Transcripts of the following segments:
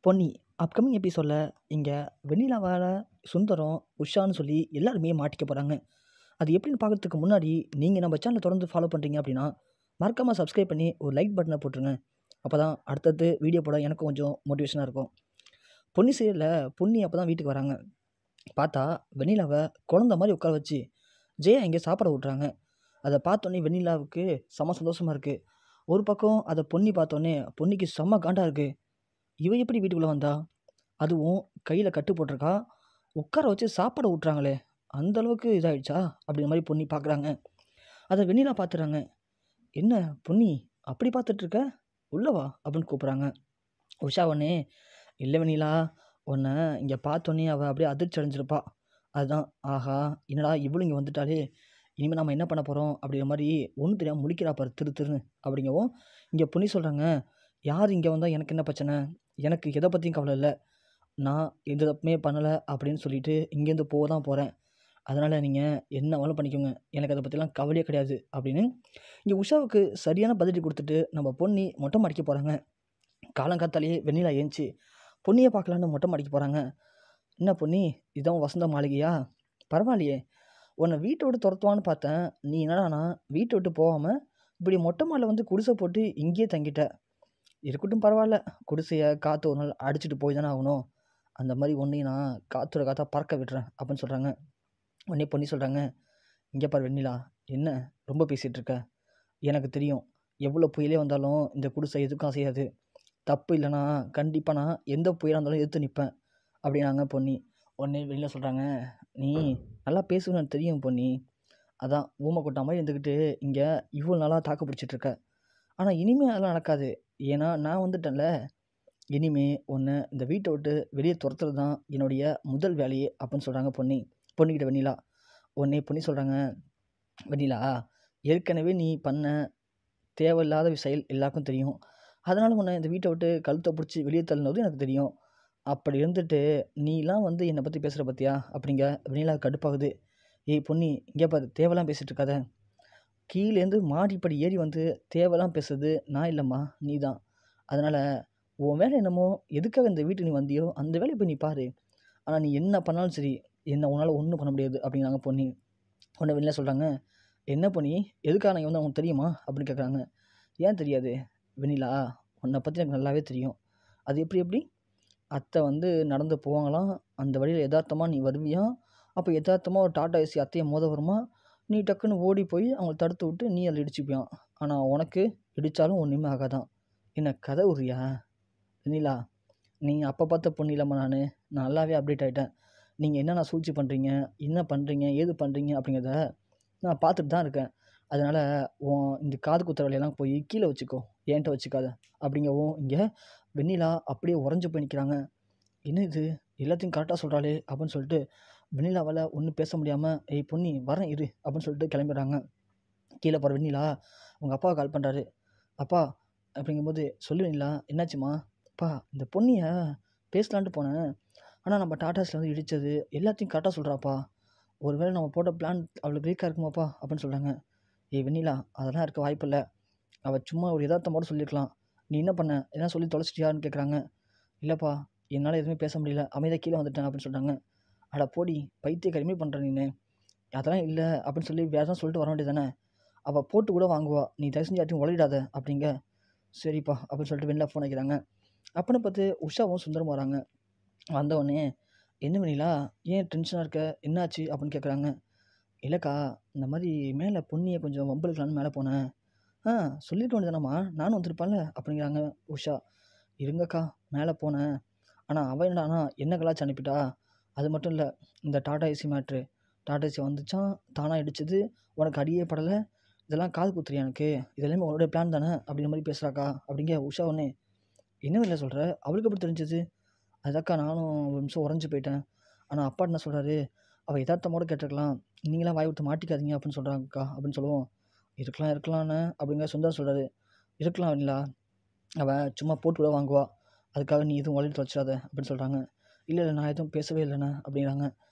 Ponni upcoming எபிசோடில் இங்கே வெண்ணிலாவால் சுந்தரம் உஷான்னு சொல்லி எல்லாருமே மாட்டிக்க போகிறாங்க. அது எப்படின்னு பார்க்குறதுக்கு முன்னாடி நீங்கள் நம்ம சேனலை தொடர்ந்து ஃபாலோ பண்ணுறீங்க அப்படின்னா மறக்காமல் சப்ஸ்கிரைப் பண்ணி ஒரு லைக் பட்டனை போட்டுருங்க. அப்போ தான் அடுத்தடுத்து வீடியோ போட எனக்கு கொஞ்சம் மோட்டிவேஷனாக இருக்கும். பொன்னி சீரியலில் பொன்னி அப்போ தான் வீட்டுக்கு வராங்க. பார்த்தா வெண்ணிலாவை குழந்த மாதிரி உட்கார வச்சு ஜெயா இங்கே சாப்பாட விட்றாங்க. அதை பார்த்தோன்னே வெண்ணிலாவுக்கு செம்ம சந்தோஷமாக இருக்குது. ஒரு பக்கம் அதை பொன்னி பார்த்தோன்னே பொன்னிக்கு செம்ம காண்டாக இருக்குது. இவ எப்படி வீட்டுக்குள்ளே வந்தா, அதுவும் கையில் கட்டு போட்டிருக்கா, உட்கார வச்சு சாப்பாடு ஊட்டுறாங்களே, அந்தளவுக்கு இதாகிடுச்சா அப்படிங்கிற மாதிரி பொன்னி பார்க்குறாங்க. அதை வெண்ணிலா பார்த்துறாங்க. என்ன பொன்னி அப்படி பார்த்துட்ருக்க, உள்ளவா அப்படின்னு கூப்பிட்றாங்க. உஷா ஒன்னே, இல்லை வெண்ணிலா, உன்னை இங்கே பார்த்தோன்னே அவள் அப்படியே அதிர்ச்சி அடைஞ்சிருப்பா. அதுதான், ஆஹா என்னடா இவ்வளோ இங்கே வந்துட்டாலே, இனிமேல் நம்ம என்ன பண்ண போகிறோம் அப்படிங்கிற மாதிரி ஒன்றும் தெரியாமல் முழிக்கிறா பாரு திரு திருன்னு அப்படிங்கவும் இங்கே பொன்னி சொல்கிறாங்க, யார் இங்கே வந்தால் எனக்கு என்ன பிரச்சனை, எனக்கு எதை பற்றியும் கவலை இல்லை, நான் எந்த தப்புமே பண்ணலை அப்படின்னு சொல்லிட்டு இங்கேருந்து போக தான் போகிறேன், அதனால் நீங்கள் என்ன வேணாலும் பண்ணிக்கோங்க, எனக்கு அதை பற்றிலாம் கவலையே கிடையாது அப்படின்னு இங்கே உஷாவுக்கு சரியான பதிலடி கொடுத்துட்டு நம்ம பொன்னி மொட்டை மாடிக்க போகிறாங்க. காலங்காத்தாலேயே வெண்ணிலா ஏஞ்சி பொன்னியை பார்க்கலான்னு மொட்டை மாடிக்க போகிறாங்க. என்ன பொன்னி, இதான் வசந்த மாளிகையா, பரவாயில்லையே, உன்னை வீட்டை விட்டு துரத்துவான்னு பார்த்தேன், நீ என்னடானா வீட்டை விட்டு போகாமல் இப்படி மொட்டை மாடியில் வந்து குடிசை போட்டு இங்கேயே தங்கிட்ட. இருக்கட்டும் பரவாயில்ல, குடிசையை காற்று ஒரு நாள் அடிச்சுட்டு போய் தானே ஆகணும், அந்த மாதிரி ஒன்றையும் நான் காற்றோட காற்றா பறக்க விடுறேன் அப்படின்னு சொல்கிறாங்க. உடனே பொன்னி சொல்கிறாங்க, இங்கே பாரு வெண்ணிலா, என்ன ரொம்ப பேசிகிட்டு இருக்க, எனக்கு தெரியும் எவ்வளோ புயலே வந்தாலும் இந்த குடிசை எதுக்கும் அசையாது, தப்பு இல்லைனா கண்டிப்பாக நான் எந்த புயலாக இருந்தாலும் எதிர்த்து நிற்பேன் அப்படின்னாங்க பொன்னி. உடனே வெளியில் சொல்கிறாங்க, நீ நல்லா பேசுவேன்னு எனக்கு தெரியும் பொன்னி, அதான் ஊமை கொட்டா மாதிரி இருந்துக்கிட்டு இங்கே இவ்வளோ நாளாக தாக்கு பிடிச்சிட்ருக்க, ஆனால் இனிமேல் அதெல்லாம் நடக்காது, ஏன்னா நான் வந்துட்டேன்ல, இனிமே உன்னை இந்த வீட்டை விட்டு வெளியே துரத்துறது தான் என்னுடைய முதல் வேலையே அப்படின்னு சொல்கிறாங்க பொன்னிக்கிட்ட வெண்ணிலா. உடனே பொன்னி சொல்கிறாங்க, வெண்ணிலா, ஏற்கனவே நீ பண்ண தேவையில்லாத செயல் எல்லாருக்கும் தெரியும், அதனால் உன்னை இந்த வீட்டை விட்டு கழுத்தை பிடிச்சி வெளியே தள்ளினதும் எனக்கு தெரியும், அப்படி இருந்துட்டு நீலாம் வந்து என்னை பற்றி பேசுகிற பற்றியா அப்படிங்க வெண்ணிலா கடுப்பாகுது. ஏய் பொன்னி, இங்கே பாரு, தேவைலாம் பேசிகிட்டு இருக்காத, கீழேருந்து மாடிப்படி ஏறி வந்து தேவைலாம் பேசுறது நான் இல்லைம்மா, நீ தான், அதனால் உன் வேலை என்னமோ, எதுக்காக இந்த வீட்டுக்கு நீ வந்தியோ அந்த வேலையை போய் நீ பாரு, ஆனால் நீ என்ன பண்ணாலும் சரி என்ன உன்னால் ஒன்றும் பண்ண முடியாது அப்படிங்கிறாங்க பொன்னி. உடனே வெளில சொல்கிறாங்க, என்ன பொன்னி, எதுக்காக நான் வந்து அவங்களுக்கு தெரியுமா அப்படின்னு கேட்குறாங்க. ஏன் தெரியாது வெண்ணிலா, உன்னை பற்றி எனக்கு நல்லாவே தெரியும், அது எப்படி அத்தை வந்து நடந்து போவாங்களாம், அந்த வழியில் யதார்த்தமாக நீ வருவியா, அப்போ யதார்த்தமாக ஒரு டாட்டா ஏசி அத்தையை மோத வருமா, நீ டக்குன்னு ஓடி போய் அவங்கள தடுத்து விட்டு நீ அதில் இடிச்சுப்பியான், ஆனால் உனக்கு இடித்தாலும் ஒன்றுமே ஆகாதான், என்ன கதை உரியா வெண்ணிலா, நீங்கள் அப்போ பார்த்த பொண்ணு இல்லாமல் நான் நல்லாவே அப்டேட் ஆகிட்டேன், நீங்கள் என்னென்ன சூழ்ச்சி பண்ணுறீங்க, என்ன பண்ணுறீங்க, ஏது பண்ணுறீங்க அப்படிங்கிறத நான் பார்த்துட்டு தான் இருக்கேன், அதனால் இந்த காது குத்துற வேலையெல்லாம் போய் கீழே வச்சுக்கோ, ஏன்ட்ட வச்சுக்காத அப்படிங்கவும் இங்கே வெண்ணிலா அப்படியே உறைஞ்சி போய் நிற்கிறாங்க. என்ன இது எல்லாத்தையும் கரெக்டாக சொல்கிறாளே அப்படின்னு சொல்லிட்டு வெண்ணிலாவால் ஒன்றும் பேச முடியாமல், ஏய் பொன்னி வரேன் இரு அப்படின்னு சொல்லிட்டு கிளம்பிடுறாங்க. கீழே போகிற வெண்ணிலா அவங்க அப்பாவை கால் பண்ணுறாரு. அப்பா அப்படிங்கும்போது, சொல்லு வெண்ணிலா, என்னாச்சுமா, அப்பா இந்த பொன்னியை பேசலான்ட்டு போனேன், ஆனால் நம்ம டாட்டாஸில் வந்து இடித்தது எல்லாத்தையும் கரெக்டாக சொல்கிறாப்பா, ஒருவேளை நம்ம போட்ட பிளான் அவளுக்கு லீக்காக இருக்குமாப்பா அப்படின்னு சொல்கிறாங்க. ஏய் வெண்ணிலா, அதெல்லாம் இருக்க வாய்ப்பில்லை, அவள் சும்மா ஒரு யதார்த்தமோடு சொல்லியிருக்கலாம், நீ என்ன பண்ண, என்ன சொல்லி தொலைச்சிட்டியான்னு கேட்குறாங்க. இல்லைப்பா, என்னால் எதுவுமே பேச முடியல, அமைதியாக கீழே வந்துட்டேன் அப்படின்னு சொல்கிறாங்க. அட போடி பைத்திய கருமே பண்ணுற நீ, அதெல்லாம் இல்லை அப்படின்னு சொல்லி வேறு தான் சொல்லிட்டு வர வேண்டியது தானே, அவள் போட்டு கூட வாங்குவா, நீ தயவு செஞ்சு யார்ட்டையும் உளறிடாத அப்படிங்க. சரிப்பா அப்படின்னு சொல்லிட்டு வெளில ஃபோன் வைக்கிறாங்க. அப்போன்னு பார்த்து உஷாவும் சுந்தரம் வராங்க. வந்தவொடனே, என்ன வெண்ணிலா, ஏன் டென்ஷனாக இருக்க, என்னாச்சு அப்படின்னு கேட்குறாங்க. இல்லைக்கா, இந்த மாதிரி மேலே பொன்னியை கொஞ்சம் வம்பிழுக்கலான்னு மேலே போனேன், சொல்லியிருக்க வேண்டியதானம்மா, நானும் வந்திருப்பான்ல அப்படிங்கிறாங்க உஷா. இருங்கக்கா, மேலே போனேன், ஆனால் அவன் என்னடானா என்ன கலாச்சி அனுப்பிட்டா, அது மட்டும் இல்லை, இந்த Tata AC matter, Tata AC வந்துச்சான், தானாக இடிச்சது, உனக்கு அடியே படலை, இதெல்லாம் காது குத்துறியா எனக்கு, இதெல்லாமே உன்னோடைய பிளான் தானே அப்படிங்கிற மாதிரி பேசுகிறாக்கா அப்படிங்க உஷா. ஒன்று என்ன இல்லை சொல்கிற, அவளுக்கு எப்படி தெரிஞ்சது, அதாக்கா நானும் ஒரு நிமிஷம் உறைஞ்சி போயிட்டேன், ஆனால் அப்பா என்ன சொல்கிறாரு, அவள் யதார்த்தமோடு கேட்டிருக்கலாம், நீங்களாம் வாய் விட்டு மாட்டிக்காதீங்க அப்படின்னு சொல்கிறாங்கக்கா அப்படின்னு சொல்லுவோம். இருக்கலாம்னு அப்படிங்கிற சுந்தரம் சொல்கிறாரு. இருக்கலாம் இல்லைங்களா, அவள் சும்மா போட்டு கூட வாங்குவா, அதுக்காக நீ எதுவும் வழியில் தொலைச்சிடாத அப்படின்னு சொல்கிறாங்க. இல்லை நான் எதுவும் பேசவே இல்லைண்ணே அப்படிங்கிறாங்க.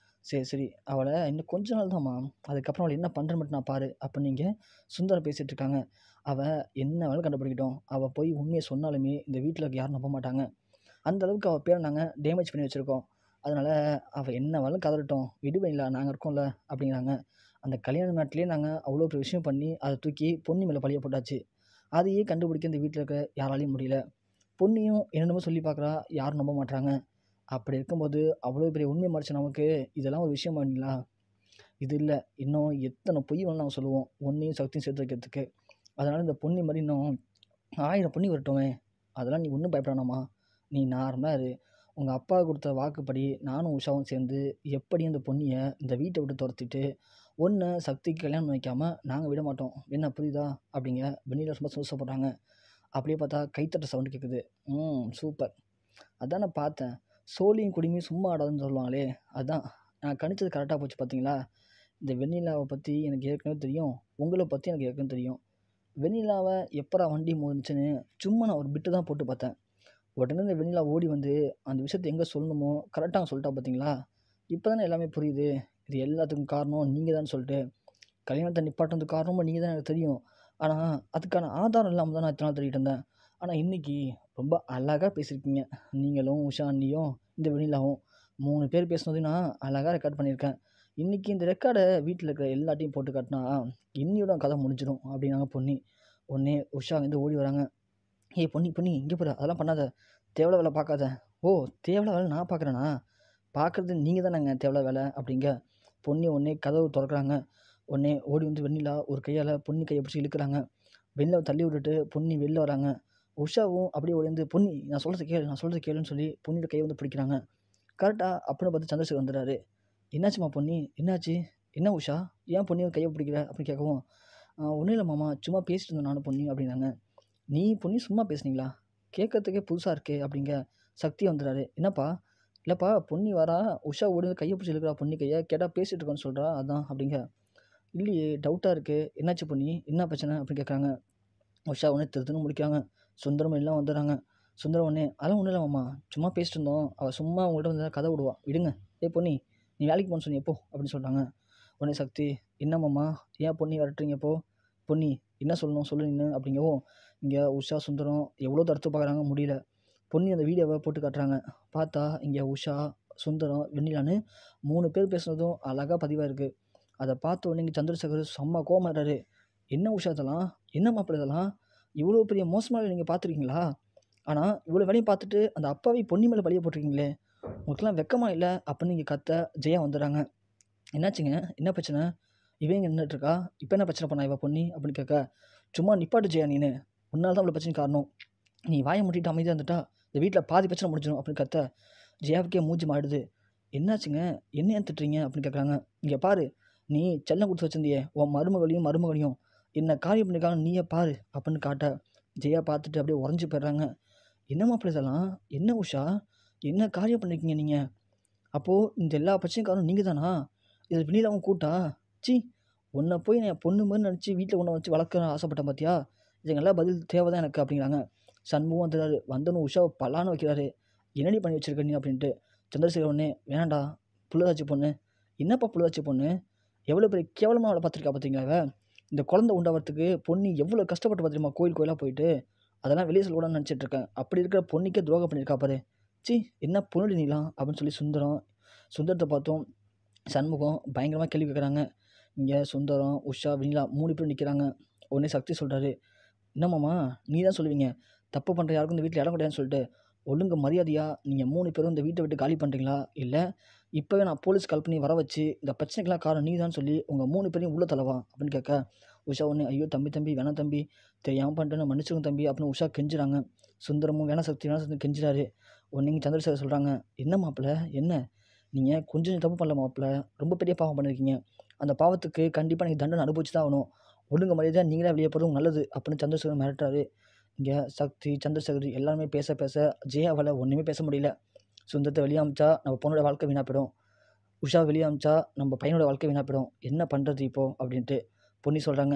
சரி அவளை இன்னும் கொஞ்ச நாள் தான்மா, அதுக்கப்புறம் அவளை என்ன பண்ணுற மட்டும் நான் பாரு அப்படின்னு நீங்கள் சுந்தரம் பேசிகிட்டு இருக்காங்க. அவள் என்ன வேணாலும் கண்டுபிடிக்கட்டும், அவள் போய் உண்மையை சொன்னாலுமே இந்த வீட்டில் யாரும் நம்ப மாட்டாங்க, அந்த அளவுக்கு அவள் பேரை நாங்கள் டேமேஜ் பண்ணி வச்சுருக்கோம். அதனால் அவள் என்ன வேணாலும் கதறட்டும், விடு வெண்ணிலா, நாங்கள் இருக்கோம்ல அப்படிங்கிறாங்க. அந்த கல்யாண நாட்டிலேயே நாங்கள் அவ்வளோ பெரிய விஷயம் பண்ணி அதை தூக்கி பொன்னி மேலே பழிய போட்டாச்சு. அதையே கண்டுபிடிக்க இந்த வீட்டில் இருக்க யாராலையும் முடியல. பொன்னியும் என்னென்னமோ சொல்லி பார்க்குறா, யாரும் நம்ப மாட்றாங்க. அப்படி இருக்கும்போது அவ்வளோ பெரிய உண்மையை மறைச்ச நமக்கு இதெல்லாம் ஒரு விஷயம் பண்ணீங்களா? இது இல்லை, இன்னும் எத்தனை பொய் வேணாலும் நாங்கள் சொல்லுவோம் ஒன்றையும் சக்தியும் சேர்த்து வைக்கிறதுக்கு. அதனால் இந்த பொன்னி மாதிரி இன்னும் 1000 பொன்னி வரட்டுமே, அதெல்லாம் நீ ஒன்றும் பயப்படானாமா. நீ நார்மலாக இரு. உங்கள் அப்பா கொடுத்த வாக்குப்படி நானும் உஷாவும் சேர்ந்து எப்படியும் இந்த பொன்னியை இந்த வீட்டை விட்டு துரத்திட்டு ஒன்று சக்திக்கு கல்யாணம் வைக்காமல் நாங்கள் விட மாட்டோம். என்ன புரியுதா? அப்படிங்க வெண்ணிலா ரொம்ப சந்தோஷப்படுறாங்க. அப்படியே பார்த்தா கைத்தட்ட சவுண்டு கேட்குது. சூப்பர், அதான் நான் பார்த்தேன். சோழியும் குடிமையும் சும்மா ஆடாதுன்னு சொல்லுவாங்களே, அதான் நான் கணிச்சது கரெக்டாக போச்சு பார்த்தீங்களா? இந்த வெண்ணிலாவை பற்றி எனக்கு ஏற்கனவே தெரியும், உங்களை பற்றி எனக்கு ஏற்கனவே தெரியும். வெண்ணிலாவை எப்படா வண்டி மோதுச்சுன்னு சும்மா நான் ஒரு பிட்டு தான் போட்டு பார்த்தேன். உடனே இந்த வெண்ணிலா ஓடி வந்து அந்த விஷயத்தை எங்கே சொல்லணுமோ கரெக்டாக சொல்லிட்டா பார்த்தீங்களா? இப்போ தானே எல்லாமே புரியுது. இது எல்லாத்துக்கும் காரணம் நீங்கள் தான் சொல்லிட்டு. கல்யாணத்தை நிப்பாட்டினதுக்கு காரணமும் நீங்கள் தான் எனக்கு தெரியும். ஆனால் அதுக்கான ஆதாரம் இல்லாமல் தான் நான் இத்தனை நாள் தேடிட்டு இருந்தேன். ஆனால் இன்றைக்கி ரொம்ப அழகாக பேசியிருக்கீங்க. நீங்களும் உஷா அண்ணியும் இந்த வெண்ணிலாவும் 3 பேர் பேசுனதையும் நான் அழகாக ரெக்கார்ட் பண்ணியிருக்கேன். இன்றைக்கி இந்த ரெக்கார்டை வீட்டில் இருக்கிற எல்லாத்தையும் போட்டு காட்டினா இன்னியோட கதை முடிஞ்சிடும் அப்படின்னாங்க பொன்னி. உடனே உஷா வந்து ஓடி வராங்க. ஏய் பொன்னி பொன்னி, இங்கே போகிற, அதெல்லாம் பண்ணாத, தேவையில்ல வேலை பார்க்காத. ஓ, தேவையில்ல வேலை நான் பார்க்குறேண்ணா? பார்க்குறது நீங்கள் தானேங்க தேவையில்ல வேலை அப்படிங்க. பொன்னி உடனே கதவு திறக்கிறாங்க. உடனே ஓடி வந்து வெண்ணிலா ஒரு கையால் பொன்னி கையை பிடிச்சி இழுக்கிறாங்க. வெண்ணிலாவை தள்ளி விட்டுட்டு பொன்னி வெளில வராங்க. உஷாவும் அப்படியே ஓடி வந்து பொன்னி நான் சொல்கிறது கேளு, நான் சொல்கிறது கேளுன்னு சொல்லி பொன்னியோட கையை வந்து பிடிக்கிறாங்க. கரெக்டாக அப்படின்னு பார்த்து சந்திரசேகர் வந்துடுறாரு. என்னாச்சும்மா பொன்னி, என்னாச்சு? என்ன உஷா, ஏன் பொன்னியோட கையை பிடிக்கிற அப்படின்னு கேட்கவும், ஒன்றும் இல்லை மாமா, சும்மா பேசிட்டு இருந்தேன் நானும் பொன்னி அப்படின்னாங்க. நீ பொன்னி சும்மா பேசுனீங்களா? கேட்கறதுக்கே புதுசாக இருக்கே அப்படிங்க. சக்தி வந்துடுறாரு. என்னப்பா? இல்லைப்பா, பொன்னி வரா, உஷா ஓடி வந்து கையை பிடிச்சி இழுக்கிறா பொன்னி கையை, கேட்டால் பேசிகிட்டு இருக்கோன்னு சொல்கிறா, அதான் அப்படிங்க. இல்லையே, டவுட்டாக இருக்குது, என்னாச்சு பொன்னி, என்ன பிரச்சனை அப்படின்னு கேட்குறாங்க. உஷா உடனே திருத்துன்னு முடிக்கிறாங்க. சுந்தரம் எல்லாம் வந்துடுறாங்க. சுந்தரம் உடனே அதெல்லாம் ஒன்றும் இல்லை மாமா, சும்மா பேசிட்டு இருந்தோம், அவள் சும்மா உங்கள்கிட்ட வந்து கதை விடுவா, விடுங்க. பொன்னி, நீ வேலைக்கு போன்னு சொன்னி எப்போ அப்படின்னு சொல்கிறாங்க. உடனே சக்தி, என்ன மாமா, ஏன் பொன்னி வரட்டுறீங்க இப்போ? பொன்னி என்ன சொல்லணும் சொல்லு நின்று அப்படிங்கவும், இங்கே உஷா சுந்தரம் எவ்வளோ தடுத்து பார்க்குறாங்க, முடியல. பொன்னி அந்த வீடியோவை போட்டு காட்டுறாங்க. பார்த்தா இங்கே உஷா சுந்தரம் வெண்ணிலான்னு 3 பேர் பேசுனதும் அழகாக பதிவாக இருக்குது. அதை பார்த்த உடனே இங்கே சந்திரசேகர் செம்ம கோமாடுறாரு. என்ன உஷா இதெல்லாம், என்ன மாப்பிள்ளை இதெல்லாம், இவ்வளோ பெரிய மோசமாக நீங்கள் பார்த்துருக்கீங்களா? ஆனால் இவ்வளோ வேலையும் பார்த்துட்டு அந்த அப்பாவை பொன்னி மேலே பழிய போட்டிருக்கீங்களே, உங்களுக்குலாம் வெக்கமா இல்லை அப்படின்னு இங்கே கத்த ஜெயா வந்துடுறாங்க. என்னாச்சுங்க, என்ன பிரச்சனை? இவன் இங்கே நின்றுட்டுருக்கா, இப்போ என்ன பிரச்சனை பண்ணா இவ பொன்னி அப்படின்னு கேட்க, சும்மா நிப்பாட்டு ஜெயா, நீனு உன்னால தான் இவ்வளோ பிரச்சனை காரணம், நீ வாயை மூட்டிட்டு அமைதியாக இருந்துட்டா இந்த வீட்டில் பாதி பிரச்சனை முடிஞ்சிடும் அப்படின்னு கத்த ஜெயாவுக்கே மூஞ்சி மாடுது. என்னாச்சுங்க, என்ன ஏன் திட்டுறீங்க அப்படின்னு கேட்குறாங்க. இங்கே பாரு, நீ செல்லம் கொடுத்து வச்சிருந்தியே உன் மருமகளையும் என்ன காரியம் பண்ணியிருக்காங்க நீயே பாரு அப்படின்னு காட்ட ஜெயா பார்த்துட்டு அப்படியே உறைஞ்சி போயிடுறாங்க. என்ன மாப்பிள்ளை இதெல்லாம், என்ன உஷா, என்ன காரியம் பண்ணியிருக்கீங்க நீங்கள்? அப்போது இந்த எல்லா பிரச்சனையும் காரணம் நீங்கள் தானா? இது வெண்ணிலாவும் கூட்டா? சி, உன்னை போய் நான் பொண்ணு மாதிரி நினச்சி வீட்டில் ஒன்றை வச்சு வளர்க்க ஆசைப்பட்டேன் பார்த்தியா? இதுங்கெல்லாம் பதில் தேவை தான் எனக்கு அப்படிங்கிறாங்க. சண்முகம் வந்துடுறாரு. வந்தோன்னு உஷாவை பலான்னு வைக்கிறாரு. என்னடி பண்ணி வச்சிருக்க நீ அப்படின்ட்டு. சந்திரசேகர் ஒன்று, வேணாண்டா, புள்ளதாச்சி பொண்ணு, என்னப்பா புள்ளதாச்சி பொண்ணு, எவ்வளோ பெரிய கேவலமாக அவளை பார்த்துருக்கா பார்த்தீங்களா? இந்த குழந்தை உண்டாகிறதுக்கு பொண்ணு எவ்வளோ கஷ்டப்பட்டு பார்த்துருமா, கோயில் கோயிலாக போயிட்டு. அதெல்லாம் வெளியே சொல்லக்கூடாதுன்னு நினச்சிட்ருக்கேன். அப்படி இருக்கிற பொண்ணுக்கே துரோகம் பண்ணியிருக்கா பாரு. சி, என்ன பொண்ணுடி நீலாம் அப்படின்னு சொல்லி சுந்தரத்தை பார்த்தோம் சண்முகம் பயங்கரமாக கேள்வி கேட்குறாங்க. இங்கே சுந்தரம், உஷா, வெண்ணிலா 3 பேரும் நிற்கிறாங்க. உடனே சக்தி சொல்கிறாரு, என்னம்மாம்மா நீ தான் சொல்லுவீங்க, தப்பு பண்ணுற யாருக்கும் இந்த வீட்டில் இடம் கிடையாதுன்னு சொல்லிட்டு, ஒழுங்கு மரியாதையாக நீங்கள் 3 பேரும் இந்த வீட்டை விட்டு காலி பண்ணுறீங்களா? இல்லை இப்போவே நான் போலீஸ் கால் பண்ணி வர வச்சு இந்த பிரச்சனைக்கெல்லாம் காரணம் நீ தான் சொல்லி உங்கள் 3 பேரையும் உள்ள தள்ளவா அப்படின்னு கேட்க, உஷா ஒன்று, ஐயோ தம்பி வேணாம் தம்பி, தெரியாமல் பண்ணிட்டேன்னு மன்னிச்சுங்க தம்பி அப்படின்னு உஷா கெஞ்சுறாங்க. சுந்தரமும் வேணா சக்தி கெஞ்சுறாரு. உடனே சந்திரசேகர் சொல்கிறாங்க, என்ன மாப்பிள்ள, என்ன நீங்கள் கொஞ்சம் தப்பு பண்ணல மாப்பிள்ள, ரொம்ப பெரிய பாவம் பண்ணியிருக்கீங்க, அந்த பாவத்துக்கு கண்டிப்பாக நீங்கள் தண்டனை அனுபவிச்சு தான் ஆகணும், ஒழுங்கு மரியாதையாக நீங்களே வெளியே போகிறது நல்லது அப்படின்னு சந்திரசேகர் மிரட்டுறாரு. இங்கே சக்தி, சந்திரசேகர் எல்லாருமே பேச ஜெயாவால் ஒன்றுமே பேச முடியல. சுந்தரத்தை வெளியே அமிச்சா நம்ம பொண்ணோட வாழ்க்கை வீணாக போயிடும், உஷா வெளியே அமிச்சா நம்ம பையனோட வாழ்க்கை வீணாக போயிடும், என்ன பண்ணுறது இப்போது அப்படின்ட்டு. பொன்னி சொல்கிறாங்க,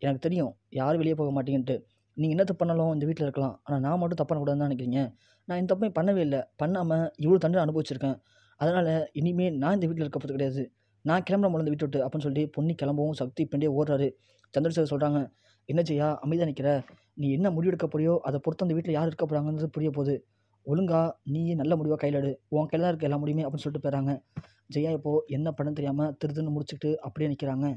எனக்கு தெரியும் யாரும் வெளியே போக மாட்டீங்கன்ட்டு, நீங்கள் என்ன தப்பு பண்ணாலும் இந்த வீட்டில் இருக்கலாம், ஆனால் நான் மட்டும் தப்பு பண்ணக்கூடாதுன்னு தான் நினைக்கிறீங்க. நான் இந்த தப்பையும் பண்ணவே இல்லை, பண்ணாமல் இவ்வளோ தண்டனை அனுபவிச்சிருக்கேன், அதனால் இனிமேல் நான் இந்த வீட்டில் இருக்க போகிறது கிடையாது, நான் கிளம்புற மூலம் இந்த வீட்டை விட்டு அப்படின்னு சொல்லி பொன்னி கிளம்பவும் சக்தி பின்னே ஓடுறாரு. சந்திரசேகர் சொல்கிறாங்க, என்ன ஜெயா அமைதியாக நிற்கிற, நீ என்ன முடிவெடுக்க போறியோ அதை பொறுத்து அந்த வீட்டில் யார் இருக்க போகிறாங்கன்றது புரிய போகுது, ஒழுங்கா நீயே நல்ல முடிவாக கையில் எடு, உன் கையில் தான் இருக்க எல்லா முடியுமே அப்படின்னு சொல்லிட்டு போயிடுறாங்க. ஜெயா இப்போது என்ன பண்ணன்னு தெரியாமல் திருதுன்னு முடிச்சுக்கிட்டு அப்படியே நிற்கிறாங்க.